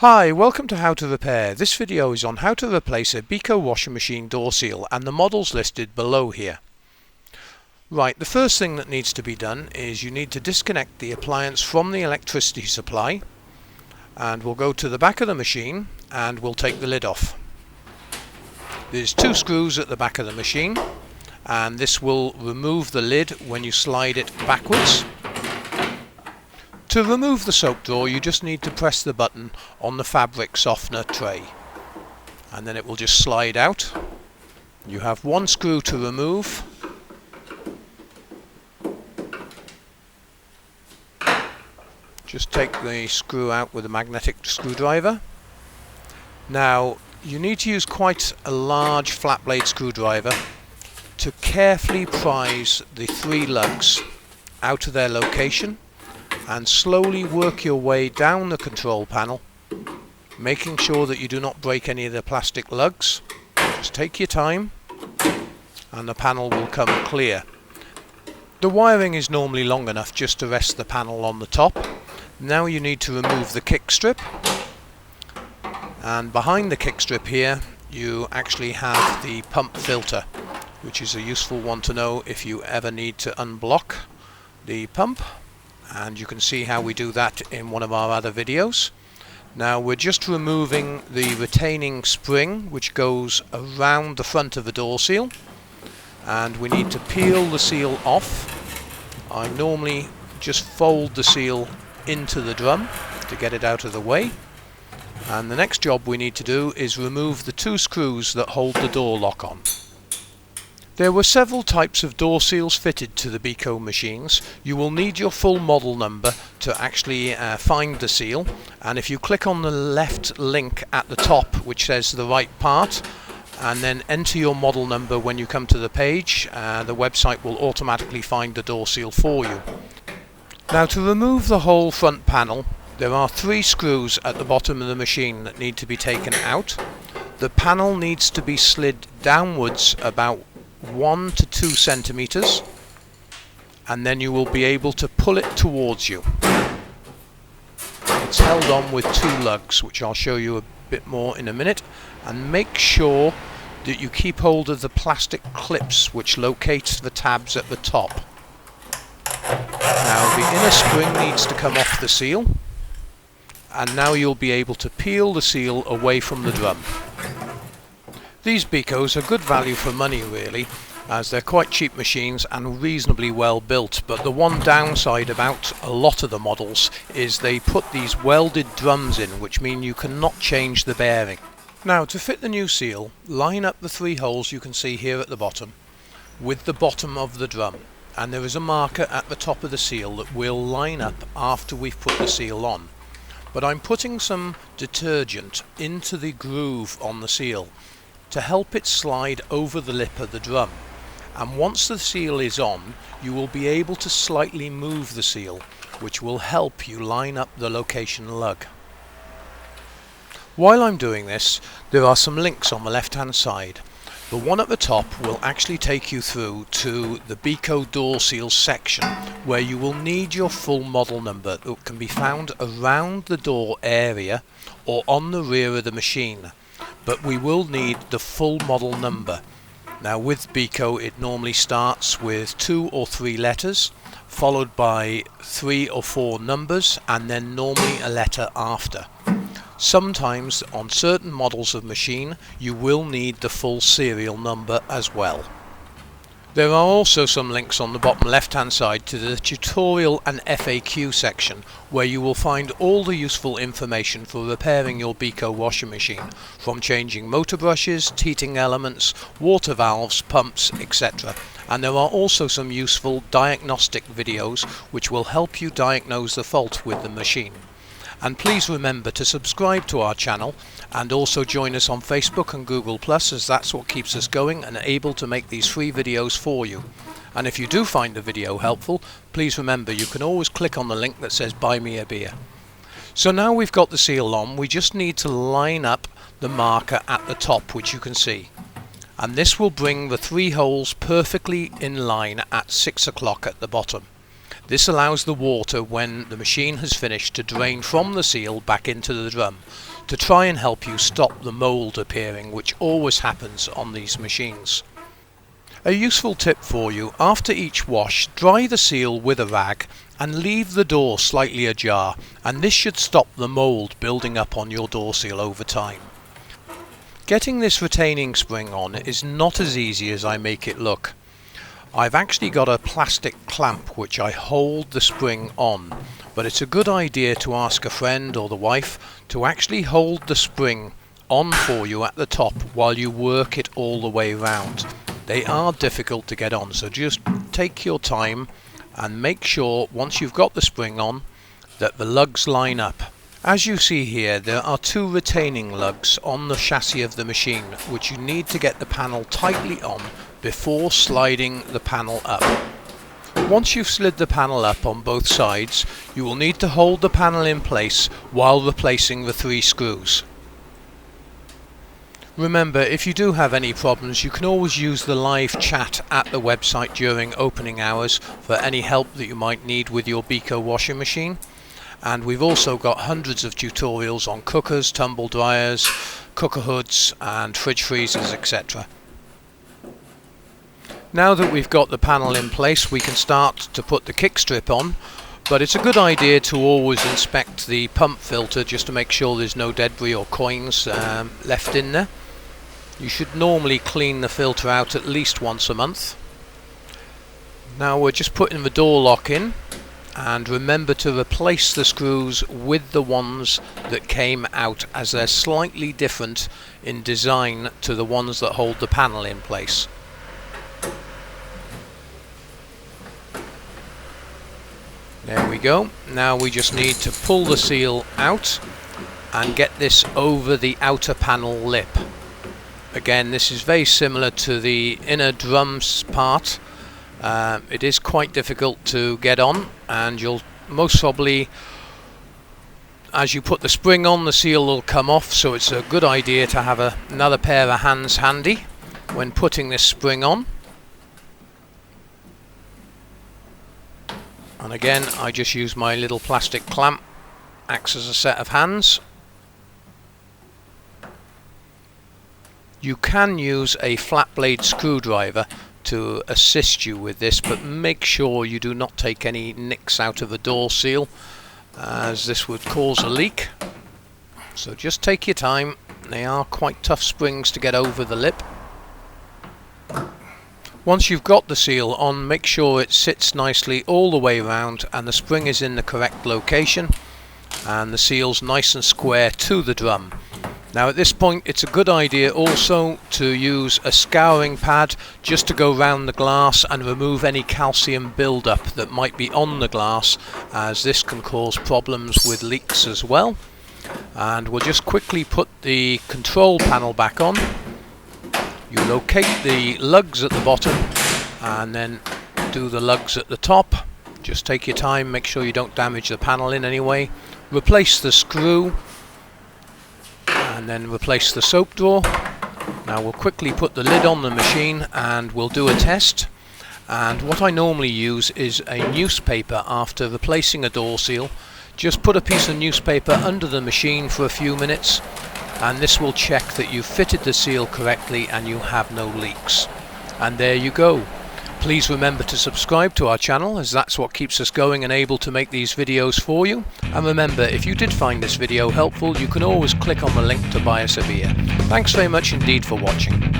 Hi, welcome to How to Repair. This video is on how to replace a Beko washing machine door seal and the models listed below here. Right, the first thing that needs to be done is you need to disconnect the appliance from the electricity supply, and we'll go to the back of the machine and we'll take the lid off. There's two screws at the back of the machine, and this will remove the lid when you slide it backwards. To remove the soap drawer, you just need to press the button on the fabric softener tray, and then it will just slide out. You have one screw to remove. Just take the screw out with a magnetic screwdriver. Now, you need to use quite a large flat blade screwdriver to carefully prise the three lugs out of their location, and slowly work your way down the control panel, making sure that you do not break any of the plastic lugs. Just take your time and the panel will come clear. The wiring is normally long enough just to rest the panel on the top. Now you need to remove the kick strip, and behind the kick strip here you actually have the pump filter, which is a useful one to know if you ever need to unblock the pump. And you can see how we do that in one of our other videos. Now we're just removing the retaining spring which goes around the front of the door seal, and we need to peel the seal off. I normally just fold the seal into the drum to get it out of the way, and the next job we need to do is remove the two screws that hold the door lock on. There were several types of door seals fitted to the Beko machines. You will need your full model number to actually find the seal, and if you click on the left link at the top which says the right part and then enter your model number when you come to the page, the website will automatically find the door seal for you. Now, to remove the whole front panel, there are three screws at the bottom of the machine that need to be taken out. The panel needs to be slid downwards about 1 to 2 centimeters, and then you will be able to pull it towards you. It's held on with two lugs, which I'll show you a bit more in a minute, and make sure that you keep hold of the plastic clips which locate the tabs at the top. Now the inner spring needs to come off the seal, and now you'll be able to peel the seal away from the drum. These Bekos are good value for money really, as they're quite cheap machines and reasonably well built, but the one downside about a lot of the models is they put these welded drums in, which mean you cannot change the bearing. Now, to fit the new seal, line up the three holes you can see here at the bottom with the bottom of the drum, and there is a marker at the top of the seal that will line up after we've put the seal on. But I'm putting some detergent into the groove on the seal to help it slide over the lip of the drum, and once the seal is on you will be able to slightly move the seal, which will help you line up the location lug. While I'm doing this, there are some links on the left hand side. The one at the top will actually take you through to the Beko door seal section, where you will need your full model number that can be found around the door area or on the rear of the machine. But we will need the full model number. Now with Beko it normally starts with 2 or 3 letters, followed by 3 or 4 numbers, and then normally a letter after. Sometimes on certain models of machine you will need the full serial number as well. There are also some links on the bottom left hand side to the tutorial and FAQ section, where you will find all the useful information for repairing your Beko washing machine, from changing motor brushes, heating elements, water valves, pumps, etc. And there are also some useful diagnostic videos which will help you diagnose the fault with the machine. And please remember to subscribe to our channel, and also join us on Facebook and Google+, as that's what keeps us going and able to make these free videos for you. And if you do find the video helpful, please remember you can always click on the link that says buy me a beer. So now we've got the seal on, we just need to line up the marker at the top, which you can see. And this will bring the three holes perfectly in line at 6 o'clock at the bottom. This allows the water, when the machine has finished, to drain from the seal back into the drum, to try and help you stop the mould appearing, which always happens on these machines. A useful tip for you: after each wash, dry the seal with a rag and leave the door slightly ajar, and this should stop the mould building up on your door seal over time. Getting this retaining spring on is not as easy as I make it look. I've actually got a plastic clamp which I hold the spring on, but it's a good idea to ask a friend or the wife to actually hold the spring on for you at the top while you work it all the way round. They are difficult to get on, so just take your time and make sure once you've got the spring on that the lugs line up. As you see here, there are two retaining lugs on the chassis of the machine which you need to get the panel tightly on before sliding the panel up. Once you've slid the panel up on both sides, you will need to hold the panel in place while replacing the 3 screws. Remember, if you do have any problems, you can always use the live chat at the website during opening hours for any help that you might need with your Beko washing machine. And we've also got hundreds of tutorials on cookers, tumble dryers, cooker hoods and fridge freezers, etc. Now that we've got the panel in place, we can start to put the kick strip on, but it's a good idea to always inspect the pump filter just to make sure there's no debris or coins left in there. You should normally clean the filter out at least once a month. Now we're just putting the door lock in, and remember to replace the screws with the ones that came out, as they're slightly different in design to the ones that hold the panel in place. There we go. Now we just need to pull the seal out and get this over the outer panel lip. Again, this is very similar to the inner drums part. It is quite difficult to get on, and you'll most probably, as you put the spring on, the seal will come off, so it's a good idea to have another pair of hands handy when putting this spring on. And again, I just use my little plastic clamp, acts as a set of hands. You can use a flat blade screwdriver to assist you with this, but make sure you do not take any nicks out of the door seal, as this would cause a leak. So just take your time. They are quite tough springs to get over the lip. Once you've got the seal on, make sure it sits nicely all the way around and the spring is in the correct location and the seal's nice and square to the drum. Now at this point it's a good idea also to use a scouring pad just to go round the glass and remove any calcium buildup that might be on the glass, as this can cause problems with leaks as well. And we'll just quickly put the control panel back on. You locate the lugs at the bottom and then do the lugs at the top. Just take your time, make sure you don't damage the panel in any way. Replace the screw and then replace the soap drawer. Now we'll quickly put the lid on the machine and we'll do a test. And what I normally use is a newspaper after replacing a door seal. Just put a piece of newspaper under the machine for a few minutes, and this will check that you've fitted the seal correctly and you have no leaks. And there you go. Please remember to subscribe to our channel, as that's what keeps us going and able to make these videos for you. And remember, if you did find this video helpful, you can always click on the link to buy us a beer. Thanks very much indeed for watching.